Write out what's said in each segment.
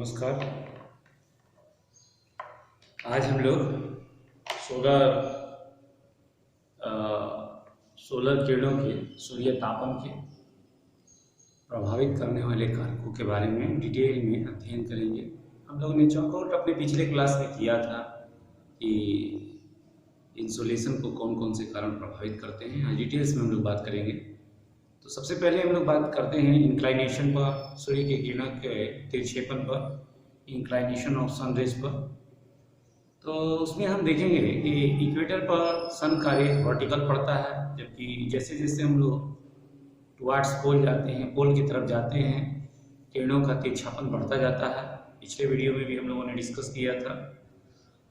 नमस्कार। आज हम लोग सोलर अ, सोलर किरणों के सूर्य तापन के प्रभावित करने वाले कारकों के बारे में डिटेल में अध्ययन करेंगे। हम लोग ने चौकोट अपने पिछले क्लास में किया था कि इंसोलेशन को कौन कौन से कारण प्रभावित करते हैं। आज डिटेल्स में हम लोग बात करेंगे। तो सबसे पहले हम लोग बात करते हैं इंक्लाइनेशन पर, सूर्य के किरणों के तिरछेपन पर, इंक्लाइनेशन ऑफ सन रेज पर। तो उसमें हम देखेंगे कि इक्वेटर पर सन का रेज वर्टिकल पड़ता है, जबकि जैसे जैसे हम लोग टुवार्ड्स पोल जाते हैं, पोल की तरफ जाते हैं, किरणों का तिरछापन बढ़ता जाता है। पिछले वीडियो में भी हम लोगों ने डिस्कस किया था।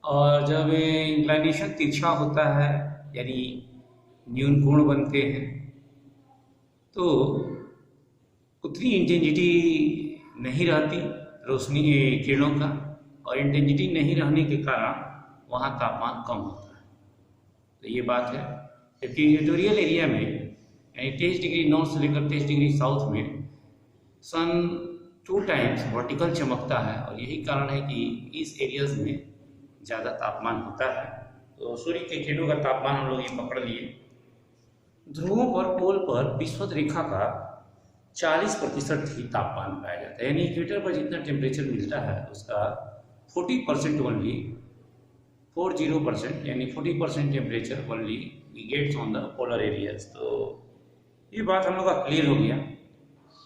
और जब इंक्लाइनेशन तिरछा होता है यानी न्यून कोण बनते हैं तो उतनी इंटेंसिटी नहीं रहती रोशनी किरणों का, और इंटेंसिटी नहीं रहने के कारण वहाँ तापमान कम होता है। तो ये बात है। जबकि इक्वेटोरियल एरिया में यानी 23 डिग्री नॉर्थ से लेकर 23 डिग्री साउथ में सन 2 टाइम्स वर्टिकल चमकता है, और यही कारण है कि इस एरियाज में ज़्यादा तापमान होता है। तो सूर्य के किरणों का तापमान हम लोग ये पकड़ लिए। ध्रुवों पर, पोल पर विषुवत रेखा का 40% ही तापमान पाया जाता है, यानी इक्वेटर पर जितना टेम्परेचर मिलता है उसका 40% ओनली, 40% यानी 40% temperature only we gets on the polar areas. तो ये बात हम लोग का क्लियर हो गया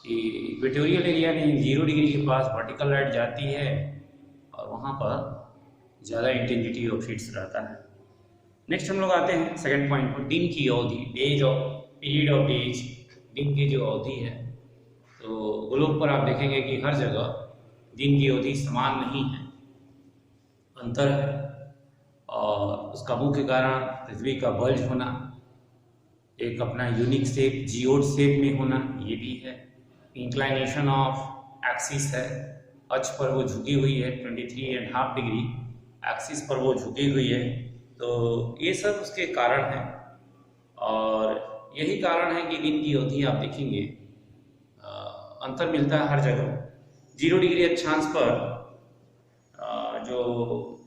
कि इक्वेटोरियल एरिया में 0 डिग्री के पास वर्टिकल लाइट जाती है और वहाँ पर ज़्यादा इंटेंसिटी ऑफ हीट्स रहता है। नेक्स्ट हम लोग आते हैं सेकंड पॉइंट पर, दिन की अवधि, days of period of days, दिन की जो अवधि है। तो ग्लोब पर आप देखेंगे कि हर जगह दिन की अवधि समान नहीं है, अंतर है। और उसका मुख्य कारण पृथ्वी का बल्ज होना, एक अपना यूनिक शेप जियोड शेप में होना, ये भी है। इंक्लाइनेशन ऑफ एक्सिस है, अक्ष पर वो झुकी हुई है 23.5 डिग्री, एक्सिस पर वो झुकी हुई है। तो ये सब उसके कारण हैं, और यही कारण है कि दिन की अवधि आप देखेंगे अंतर मिलता है हर जगह। 0 डिग्री अक्षांश पर जो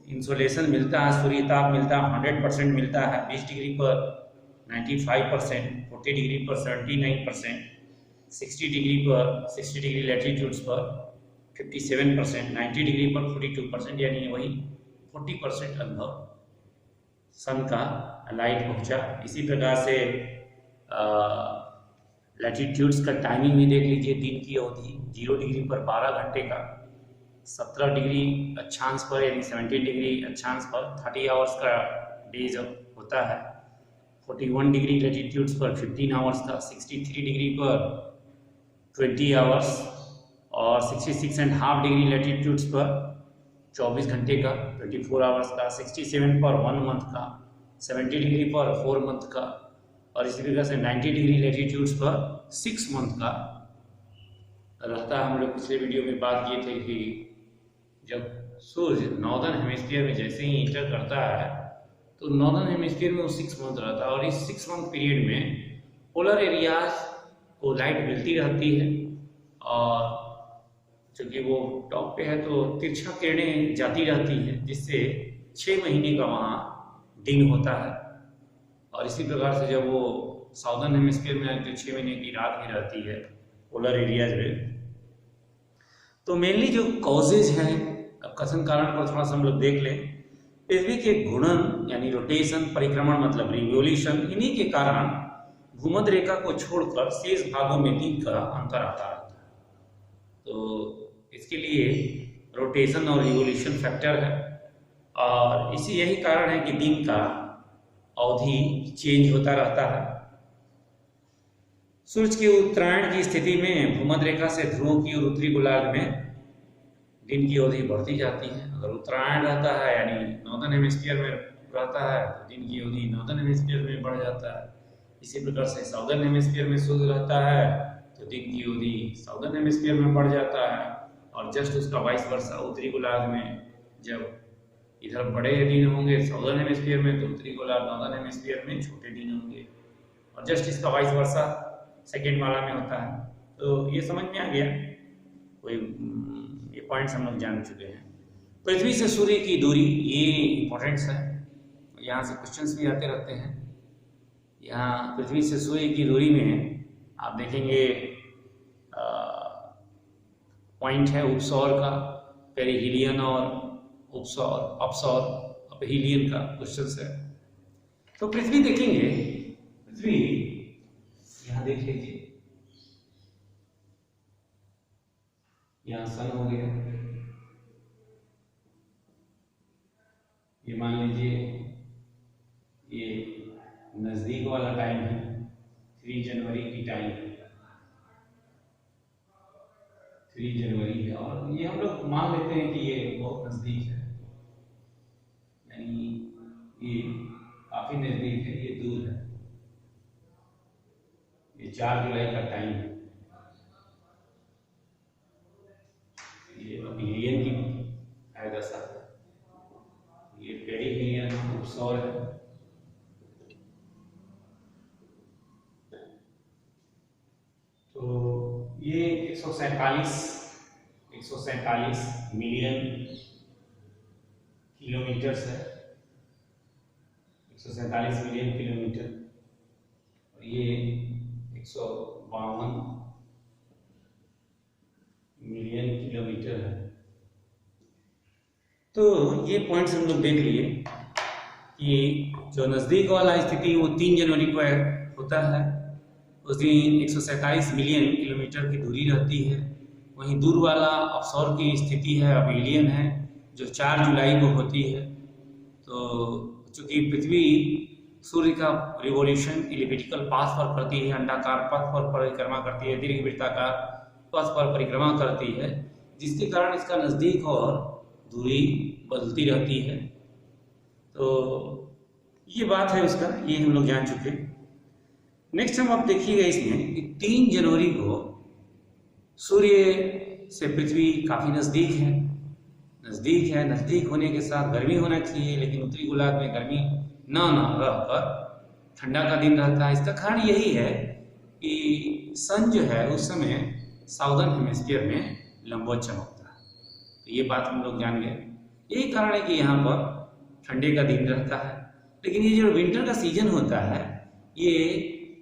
इंसोलेशन मिलता है, सूर्यताप मिलता है 100% मिलता है। 20 डिग्री पर 95%, 40 डिग्री पर 79%, 60 डिग्री पर 60 डिग्री लैटिट्यूड्स पर 57%, 90 डिग्री पर 42%, यानी वही 40% अनुभव सन का लाइट पहुंचा। इसी प्रकार से लैटिट्यूड्स का टाइमिंग भी देख लीजिए। दिन की अवधि 0 डिग्री पर 12 घंटे का, 17 डिग्री अक्षांश पर यानी 17 डिग्री अक्षांश पर 30 आवर्स का डेज होता है। 41 डिग्री लैटिट्यूड्स पर 15 आवर्स का, 63 डिग्री पर 20 आवर्स, और 66.5 डिग्री लैटिट्यूड्स पर 24 घंटे का 24 आवर्स का, 67 पर 1 मंथ का, 70 डिग्री पर 4 मंथ का, और इसी प्रकार से 90 डिग्री लैटिट्यूड्स पर 6 मंथ का रहता है। हम लोग पिछले वीडियो में बात किए थे कि जब सूर्य नॉर्दर्न हेमिस्फीयर में जैसे ही इंटर करता है तो नॉर्दर्न हेमिस्फीयर में वो 6 मंथ रहता है, और इस 6 मंथ पीरियड में पोलर एरियाज को लाइट मिलती रहती है, और क्योंकि वो टॉप पे है तो तिरछा किरणें जाती रहती हैं, जिससे 6 महीने का वहाँ दिन होता है। और इसी प्रकार से जब वो साउदर्न हेमिस्फीयर में तो 6 महीने की रात ही रहती है पोलर एरियाज में। तो मेनली जो कॉजेज हैं, अब कथन कारण को थोड़ा सा हम लोग देख लें। पृथ्वी के घूर्णन यानी रोटेशन, परिक्रमण मतलब रिवोल्यूशन, इन्हीं के कारण भूमध्य रेखा को छोड़कर शेष भागों में दिन का अंतर आता रहता है। तो इसके लिए रोटेशन और रिवोल्यूशन फैक्टर है, और इसी यही कारण है कि दिन का अवधि चेंज होता रहता है। सूर्य के उत्तरायण की स्थिति में भूमध्य रेखा से ध्रुवों की और उत्तरी गोलार्ध में दिन की अवधि बढ़ती जाती है। अगर उत्तरायण रहता है यानी नॉर्दर्न हेमिस्फीयर में रहता है तो दिन की अवधि नॉर्दर्न हेमिस्फीयर में बढ़ जाता है। इसी प्रकार से साउदर्न हेमिस्फीयर में सूर्य रहता है तो दिन की अवधि साउदर्न हेमिस्फीयर में बढ़ जाता है, और जस्ट उसका वाइस वर्सा उत्तरी गोलार्ध में जब इधर बड़े दिन होंगे साउदर्न हेमिस्फीयर में तो उत्तरी गोलार्ध नॉर्दर्न हेमिस्फीयर में छोटे दिन होंगे, और जस्ट इसका वाइस वर्सा सेकेंड वाला में होता है। तो ये समझ में आ गया, कोई ये पॉइंट्स हम लोग जान चुके हैं। पृथ्वी से सूर्य की दूरी, ये इंपॉर्टेंट्स है, यहाँ से क्वेश्चंस भी आते रहते हैं। यहाँ पृथ्वी से सूर्य की दूरी में आप देखेंगे पॉइंट है उपसौर का, पेरिहीलियन और उपसौर, अपसौर, अपहीलियन का क्वेश्चन है। तो पृथ्वी देखेंगे, पृथ्वी यहाँ देख लीजिए, यहाँ सन हो गया, ये मान लीजिए ये नजदीक वाला टाइम है, 3 जनवरी की टाइम है, 3 जनवरी है, और ये हम लोग मान लेते हैं कि ये बहुत नजदीक है, यानी ये काफी नजदीक है, ये दूर है, ये 4 जुलाई का टाइम है, ये अपीलियन की है दशा, ये पेरिहीलियन उपसौर है। तो ये 147 मिलियन किलोमीटर है, 147 मिलियन किलोमीटर, और ये 152 मिलियन किलोमीटर है। तो ये पॉइंट्स हम लोग देख लिए कि जो नज़दीक वाला स्थिति वो 3 जनवरी को होता है, उस दिन 147 मिलियन किलोमीटर की दूरी रहती है। वहीं दूर वाला अपसौर की स्थिति है, अपीलियन है, जो 4 जुलाई को होती है। तो चूंकि पृथ्वी सूर्य का रिवॉल्यूशन इलिप्टिकल पाथ पर करती है, अंडाकार पथ पर परिक्रमा करती है, दीर्घवृत्ताकार पथ पर परिक्रमा करती है, जिसके कारण इसका नज़दीक और दूरी बदलती रहती है। तो ये बात है उसका, ये हम लोग जान चुके। नेक्स्ट हम अब देखिएगा इसमें कि 3 जनवरी को सूर्य से पृथ्वी काफ़ी नज़दीक है, नज़दीक होने के साथ गर्मी होना चाहिए, लेकिन उत्तरी गोलार्ध में गर्मी ना रहकर ठंडा का दिन रहता है। इसका कारण यही है कि सन जो है उस समय साउदर्न हेमिस्फीयर में लंबवत चमकता है। तो ये बात हम लोग जान गए। यही कारण है कि यहाँ पर ठंडे का दिन रहता है। लेकिन ये जो विंटर का सीजन होता है, ये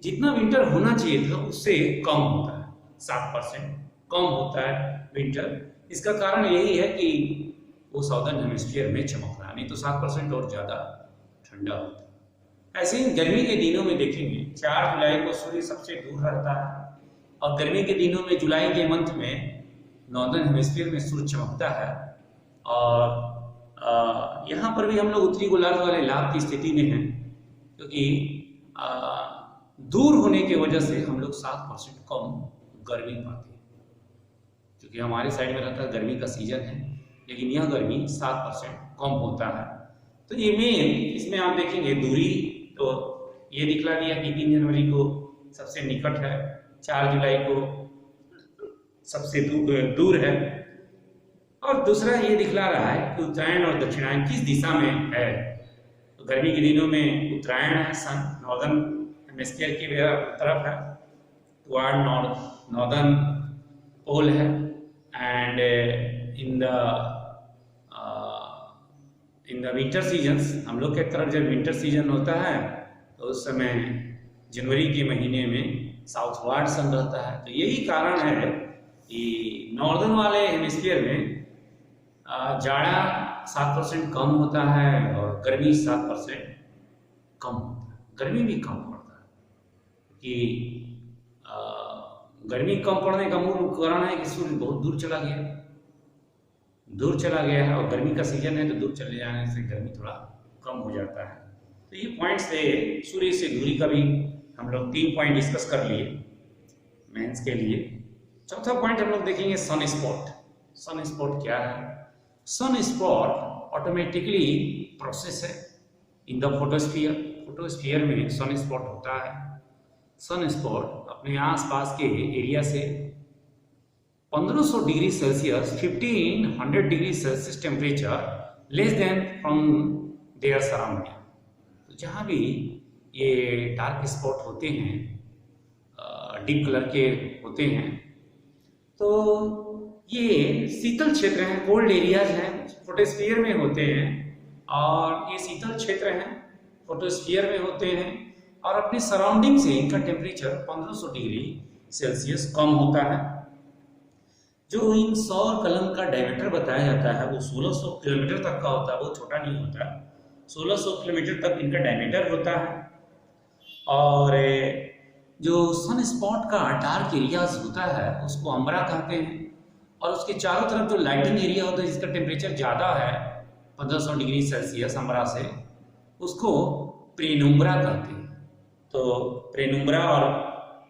जितना विंटर होना चाहिए था उससे कम होता है, 7% कम होता है विंटर। इसका कारण यही है कि वो साउदर्न हेमिस्फीयर में चमक रहा है, नहीं तो 7% और ज़्यादा ठंडा होता है। ऐसे ही गर्मी के दिनों में देखेंगे 4 जुलाई को सूर्य सबसे दूर रहता है, और गर्मी के दिनों में जुलाई के मंथ में नॉर्दर्न हेमिस्फीयर में सूर्य चमकता है। और यहाँ पर भी हम लोग उत्तरी गोलार्ध वाले लाभ की स्थिति में हैं, क्योंकि दूर होने की वजह से हम लोग 7% कम गर्मी पाते हैं। क्योंकि हमारे साइड में रहता है गर्मी का सीजन है, लेकिन यह गर्मी 7% कम होता है। तो ये मेन इसमें आप देखेंगे दूरी, तो ये दिखला दिया कि 3 जनवरी को सबसे निकट है, 4 जुलाई को सबसे दूर है, और दूसरा ये दिखला रहा है कि उत्तरायण और दक्षिणायन किस दिशा में है। तो गर्मी के दिनों में उत्तरायण है, सन नॉर्दर्न हेमिस्फीयर की तरफ है, टुवर्ड नॉर्दर्न पोल है, and in the winter seasons, हम लोग के तरफ जब विंटर सीजन होता है तो उस समय जनवरी के महीने में साउथवार्ड सन रहता है। तो यही कारण है कि नॉर्दर्न वाले हेमिस्फीयर में जाड़ा 7% कम होता है और गर्मी 7% कम होता है, गर्मी भी कम पड़ता है। कि गर्मी कम पड़ने का मूल कारण है कि सूर्य बहुत दूर चला गया है, और गर्मी का सीजन है तो दूर चले जाने से गर्मी थोड़ा कम हो जाता है। तो ये पॉइंट से सूर्य से दूरी का भी हम लोग 3 पॉइंट डिस्कस कर लिए मेंस के लिए। चौथा पॉइंट हम लोग देखेंगे सन स्पॉट। सन स्पॉट क्या है? सन स्पॉट ऑटोमेटिकली प्रोसेस है इन द फोटोस्फीयर। फोटोस्फीयर में सन स्पॉट होता है। सन स्पॉट अपने आसपास के एरिया से 1500 degree Celsius 1500 degree Celsius temperature less than from their surrounding. तो जहाँ भी ये डार्क स्पॉट होते हैं, डीप कलर के होते हैं, तो ये शीतल क्षेत्र हैं, कोल्ड एरियाज हैं, फोटोस्फीयर में होते हैं, और ये शीतल क्षेत्र हैं, फोटोस्फीयर में होते हैं, और अपने सराउंडिंग से इनका टेम्परेचर 1500 डिग्री सेल्सियस कम होता है। जो इन सौर कलम का डायमीटर बताया जाता है वो 1600 किलोमीटर तक का होता है, वो छोटा नहीं होता। 1600 किलोमीटर तक इनका डायमीटर होता है। और जो सन स्पॉट का डार्क एरियाज होता है उसको अम्बरा कहते हैं, और उसके चारों तरफ जो लाइटिंग एरिया होता है जिसका टेम्परेचर ज़्यादा है 1500 डिग्री सेल्सियस अम्बरा से, उसको पेनुम्ब्रा कहते हैं। तो पेनुम्ब्रा और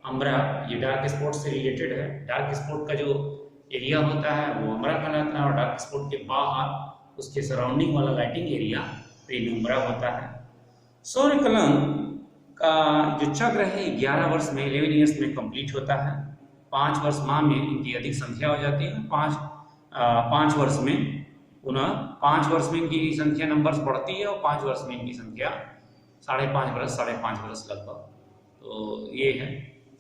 अम्बरा ये डार्क स्पॉट से रिलेटेड है। डार्क स्पॉट का जो एरिया होता है वो अम्बरा कहलाता है, और डार्क स्पॉट के बाहर उसके सराउंडिंग वाला लाइटिंग एरिया पेनुम्ब्रा होता है। सौर कलम का जो चक्र है 11 वर्ष में 11 ईयर्स में कंप्लीट होता है। 5 वर्ष माह में इनकी अधिक संख्या हो जाती है। 5 वर्ष में पुनः 5 वर्ष में इनकी संख्या नंबर्स बढ़ती है, और 5 वर्ष में इनकी संख्या 5.5 वर्ष लगभग। तो ये है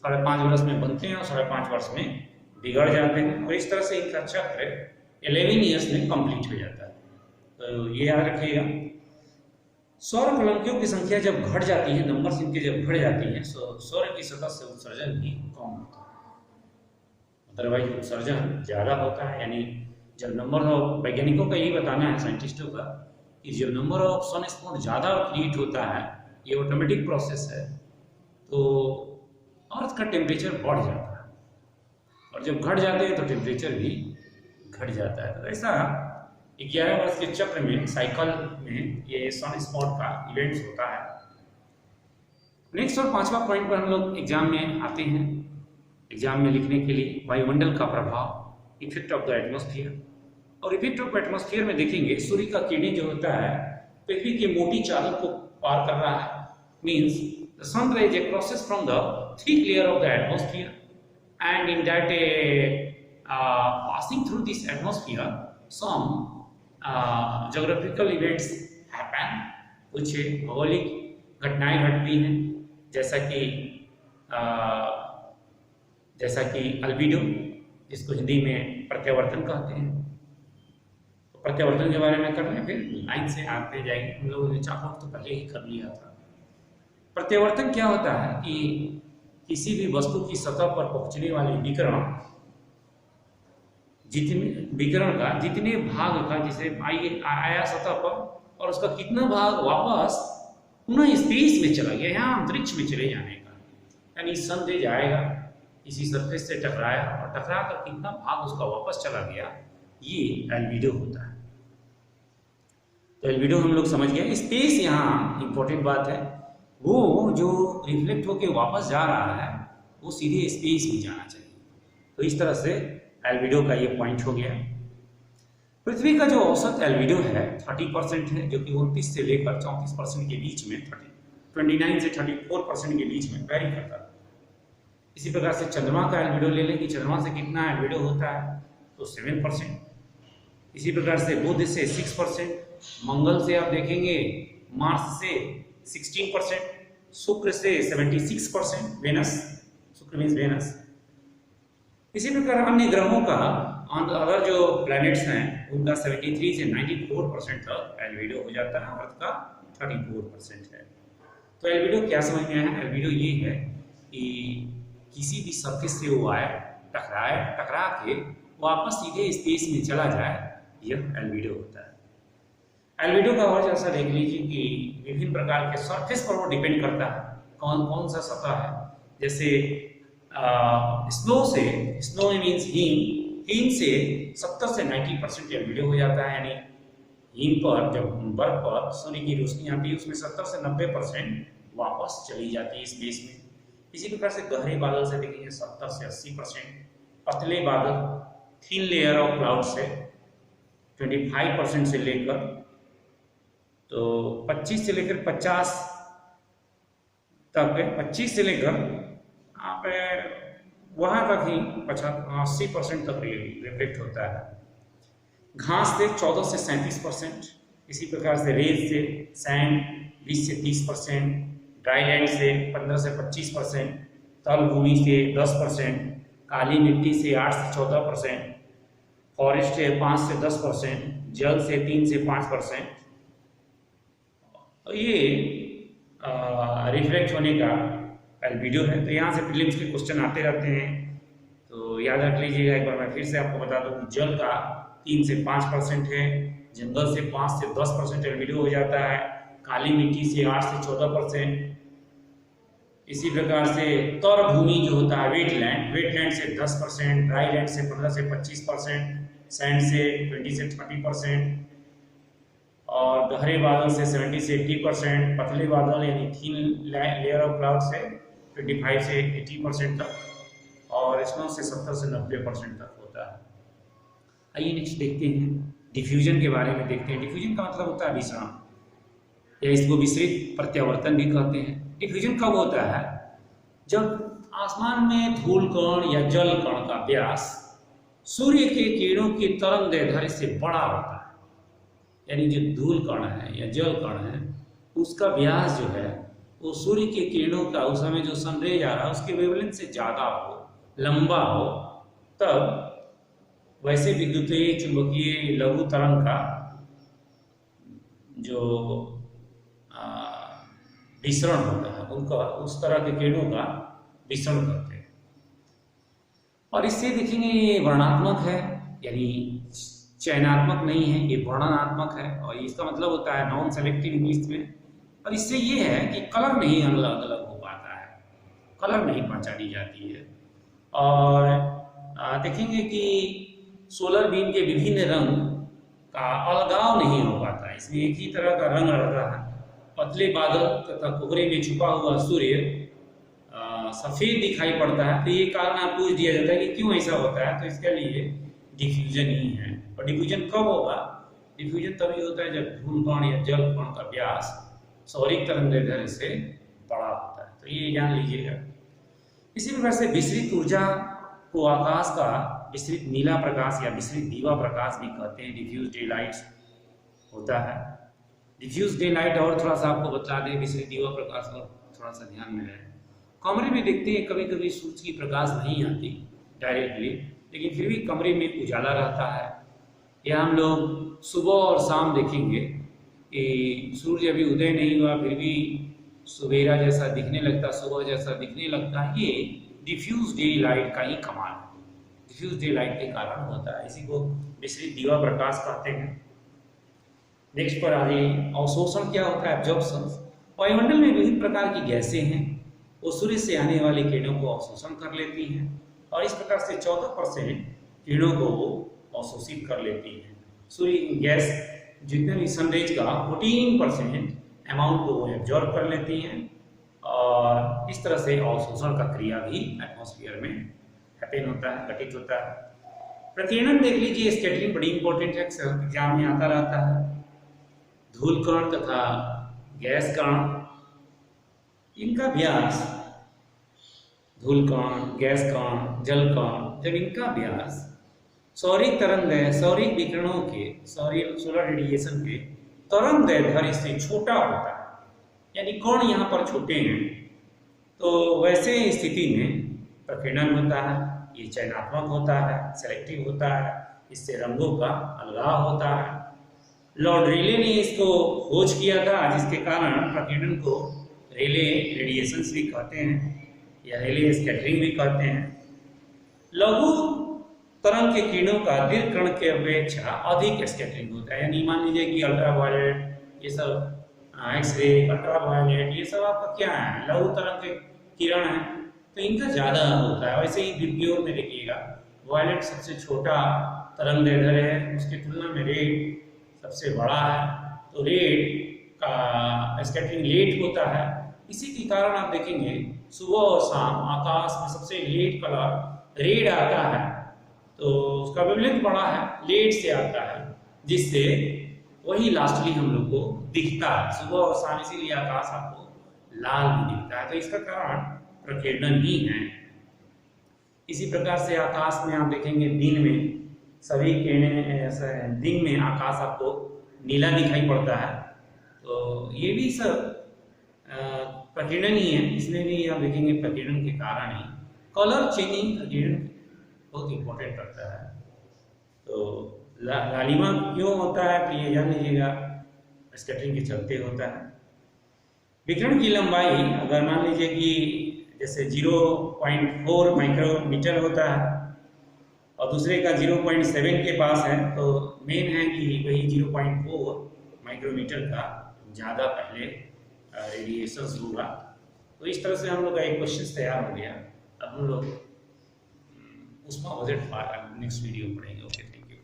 5.5 वर्ष में बनते हैं और 5.5 वर्ष में बिगड़ जाते हैं, और इस तरह से इनका चक्र 11 ईयर्स में कंप्लीट हो जाता है। तो ये याद रखिएगा। सौर कलंकियों की संख्या जब घट जाती है, नंबर्स इनके जब घट जाती है, तो सौर की सतह से उत्सर्जन भी कम होता है। अदरवाइज उत्सर्जन ज़्यादा होता है। यानी जब नंबर ऑफ, वैज्ञानिकों का यही बताना है, साइंटिस्टों का, कि जब नंबर ऑफ सन स्पॉट ज़्यादा क्रिएट होता है, ये ऑटोमेटिक प्रोसेस है, तो अर्थ का टेम्परेचर बढ़ जाता है, और जब घट जाते हैं तो टेम्परेचर भी घट जाता है। तो ऐसा 11 वर्ष के चक्र में, साइकिल में, ये सन स्पॉट का इवेंट्स होता है। नेक्स्ट और 5वां पॉइंट पर हम लोग एग्जाम में आते हैं, एग्जाम में लिखने के लिए वायुमंडल का प्रभाव, इफेक्ट ऑफ द एटमॉस्फेयर। और इफेक्ट ऑफ एटमॉस्फेयर में देखेंगे सूर्य का किरण जो होता है पृथ्वी की मोटी चादर को पार कर रहा है, means the sun rays crosses from the thick layer of the atmosphere, and in that passing through this atmosphere some geographical events happen. कुछ भौगोलिक घटनाएं घटती हैं, जैसा कि अल्बिडो, जिसको हिंदी में प्रत्यावर्तन कहते हैं। तो प्रत्यावर्तन के बारे में कर रहे हैं, फिर लाइन से आते जाएंगे। हम लोगों ने चापक तो पहले ही कर लिया था। प्रत्यावर्तन क्या होता है कि किसी भी वस्तु की सतह पर पहुंचने वाले विकिरण का जितने भाग का, जैसे आया सतह पर, और उसका कितना भाग वापस पुनः स्पेस में चला गया, यहाँ अंतरिक्ष में चले जाने का, यानी सन जाएगा, किसी सरफेस से टकराया, और टकरा कर कितना भाग उसका वापस चला गया, ये एल्बिडो होता है। तो एल्बिडो हम लोग समझ गए। स्पेस यहाँ इंपॉर्टेंट बात है, वो जो रिफ्लेक्ट होकर वापस जा रहा है वो सीधे स्पेस में जाना चाहिए। तो इस तरह से एल्बिडो का ये पॉइंट हो गया। पृथ्वी का जो औसत एल्बिडो है 30% है, जो कि 29 से लेकर 34% के बीच में, 29 से 34% के बीच में वैरी करता है। इसी प्रकार से चंद्रमा का एल्बिडो ले लें कि चंद्रमा से कितना एल्बिडो होता है, तो 7%। इसी प्रकार से बुध से 6%, मंगल से आप देखेंगे, मार्स से 16%, शुक्र से 76%, वेनस, शुक्र मीन्स वेनस। इसी प्रकार अन्य ग्रहों का, अदर जो प्लैनेट्स हैं उनका 73 से 94% तक एल्बिडो हो जाता है, अर्थ का 34% है। तो एल्बिडो क्या समझ में आया? एल्बिडो ये है कि किसी भी सरफेस से वो आए, टकरा के वापस सीधे स्पेस में चला जाए, यह एल्बिडो होता है। एल्बिडो का और जैसा देख लीजिए कि विभिन्न प्रकार के सरफेस पर वो डिपेंड करता है, कौन सा सतह है। जैसे स्नो मीन्स हिम से 70 से 90% एल्बिडो हो जाता है, यानी हिम पर जब बर्फ पर सूर्य की रोशनी आती है उसमें 70 से 90% वापस चली जाती है स्पेस में। इसी प्रकार से गहरे बादल से देखेंगे 70 से 80%, पतले बादल थिन लेयर ऑफ क्लाउड से 25% से लेकर, तो 25 से लेकर 50 तक, 25 से लेकर आप वहाँ तक ही 80% तक रिफ्लेक्ट होता है। घास से 14 से 37%, इसी प्रकार से रेत से, सैंड 20 से 30%, ड्राई लैंड से 15 से 25%, तल भूमि से 10%, काली मिट्टी से 8 से 14%, फॉरेस्ट है 5 से 10%, जल से 3 से 5%। ये रिफ्लेक्ट होने का एल्बिडो है। तो यहाँ से प्रीलिम्स के क्वेश्चन आते रहते हैं, तो याद रख लीजिएगा। एक बार मैं फिर से आपको बता दूं कि जल का 3 से 5% है, जंगल से 5 से 10% एल्बिडो हो जाता है, काली मिट्टी से 8 से 14%। इसी प्रकार से तर भूमि जो होता है वेटलैंड से 10%, ड्राई लैंड से 15 से 25%, सैंड से 20 से 30%, और गहरे बादल से 70 से 80%, पतले बादल यानी थिन लेयर ऑफ क्लाउड से 25 से 80% तक, और स्नो से 70 से 90% तक होता है। आइए नेक्स्ट देखते हैं, डिफ्यूजन के बारे में देखते हैं। डिफ्यूजन का मतलब होता है विसरण, या इसको विसरित प्रत्यावर्तन भी कहते हैं। डिफ्यूजन कब होता है? जब आसमान में धूल कण या जल कण का व्यास सूर्य के किरणों की तरंग दैर्ध्य से बड़ा होता है, यानी जो धूल कण है या जल कण है उसका व्यास जो है वो सूर्य के किरणों का उस समय जो सनरेज आ रहा है उसके वेवलेंथ से ज़्यादा हो, लंबा हो, तब वैसे विद्युतीय चुंबकीय लघु तरंग का जो विसरण होता है उनका, उस तरह के किरणों का विसरण करते हैं। और इससे देखेंगे ये वर्णनात्मक है, यानी चयनात्मक नहीं है, ये वर्णनात्मक है। और इसका मतलब होता है नॉन सेलेक्टिव इंग्लिश में। और इससे ये है कि कलर नहीं अलग अलग हो पाता है, कलर नहीं पहचानी जाती है। और देखेंगे कि सोलर बीम के विभिन्न रंग का अलगाव नहीं हो पाता है, इसमें एक ही तरह का रंग रहता है। पतले बादल तथा कोहरे में छुपा हुआ सूर्य सफेद दिखाई पड़ता है, तो ये कारण आप पूछ दिया जाता है कि क्यों ऐसा होता है, तो इसके लिए डिफ्यूजन ही है। और डिफ्यूजन कब होगा? डिफ्यूजन तभी होता है जब धूल कण या जल कण का व्यास सौरिक तरंगदैर्ध्य से बड़ा होता है, तो ये जान लीजिएगा। इसी प्रकार से विसरित ऊर्जा को आकाश का विसरित नीला प्रकाश या विसरित दीवा प्रकाश भी कहते हैं, डिफ्यूज डे लाइट होता है। डिफ्यूज डे लाइट और थोड़ा सा आपको बता दें, विसरित दीवा प्रकाश और थोड़ा सा ध्यान में रहे। कमरे में देखते हैं कभी कभी सूरज की प्रकाश नहीं आती डायरेक्टली, लेकिन फिर भी कमरे में उजाला रहता है। या हम लोग सुबह और शाम देखेंगे कि सूर्य अभी उदय नहीं हुआ फिर भी सवेरा जैसा दिखने लगता, सुबह जैसा दिखने लगता है। ये डिफ्यूज डे लाइट का ही कमाल है, डिफ्यूज डे लाइट के कारण होता है। इसी को विसरित दीवा प्रकाश कहते हैं। नेक्स्ट पर आ रही अवशोषण क्या होता है? एब्जॉर्प्शन। वायुमंडल में विभिन्न प्रकार की गैसें हैं, वो सूर्य से आने वाली किरणों को अवशोषण कर लेती हैं, और इस प्रकार से 14% किरणों को वो अवशोषित कर लेती हैं। सूर्य गैस जितने भी सनरेज का 14% अमाउंट को वो एब्जॉर्ब कर लेती हैं, और इस तरह से अवशोषण का क्रिया भी एटमॉस्फेयर में हैपन होता है, घटित होता है। प्रकीर्णन देख लीजिए, स्कैटरिंग बड़ी इंपॉर्टेंट है, एग्जाम में आता रहता है। धूल कण तथा गैस कण, इनका व्यास, धूल कण, गैस कण, जल कण, जब इनका व्यास सौरिक तरंग सौरिक विकिरणों के सोलर रेडिएशन के तरंग दैर्ध्य से छोटा होता है, यानी कण यहाँ पर छोटे हैं, तो वैसे स्थिति में प्रकीर्णन होता है। ये चयनात्मक होता है, सेलेक्टिव होता है, इससे रंगों का अलगाव होता है। लॉर्ड रेले ने इसको खोज किया था, जिसके कारण प्रकीर्णन को रेले रेडिएशंस भी कहते हैं या रेले स्कैटरिंग भी कहते हैं। लघु तरंग के किरणों का दीर्घ कण के अपेक्षा अधिक स्कैटरिंग होता है, यानी मान लीजिए कि अल्ट्रावायलेट, ये सब एक्सरे, अल्ट्रावायलेट, ये सब आपका क्या है? लघु तरंग के किरण है, तो इनका ज़्यादा होता है। वैसे ही विकिरण में देखिएगा, वायलेट सबसे छोटा तरंग दैर्ध्य है, उसकी तुलना में रेड सबसे बड़ा है, तो रेड का स्कैटरिंग लेट होता है। इसी के कारण आप देखेंगे सुबह और शाम आकाश में सबसे लेट कलर रेड आता है, तो उसका वेवलेंथ बड़ा है, लेट से आता है, जिससे वही लास्टली हम लोग को दिखता है सुबह और शाम, इसीलिए आकाश आपको लाल भी दिखता है, तो इसका कारण प्रकीर्णन ही है। इसी प्रकार से आकाश में आप देखेंगे दिन में सभी किरणें, दिन में आकाश आपको नीला दिखाई पड़ता है, तो ये भी सब प्रकीर्णन ही है। इसमें भी आप देखेंगे प्रकीर्णन के कारण ही कलर चेंजिंग प्रकीर्णन बहुत इंपॉर्टेंट रखता है। तो लालिमा क्यों होता है तो ये जान लीजिएगा, स्कैटरिंग के चलते होता है। विकिरण की लंबाई अगर मान लीजिए कि जैसे 0.4 माइक्रोमीटर होता है और दूसरे का 0.7 के पास है, तो मेन है कि वही 0.4 माइक्रोमीटर का ज़्यादा पहले रेडिएशन होगा। तो इस तरह से हम लोग का एक क्वेश्चन तैयार हो गया। अब हम लोग उसमें बजट नेक्स्ट वीडियो पढ़ेंगे। ओके।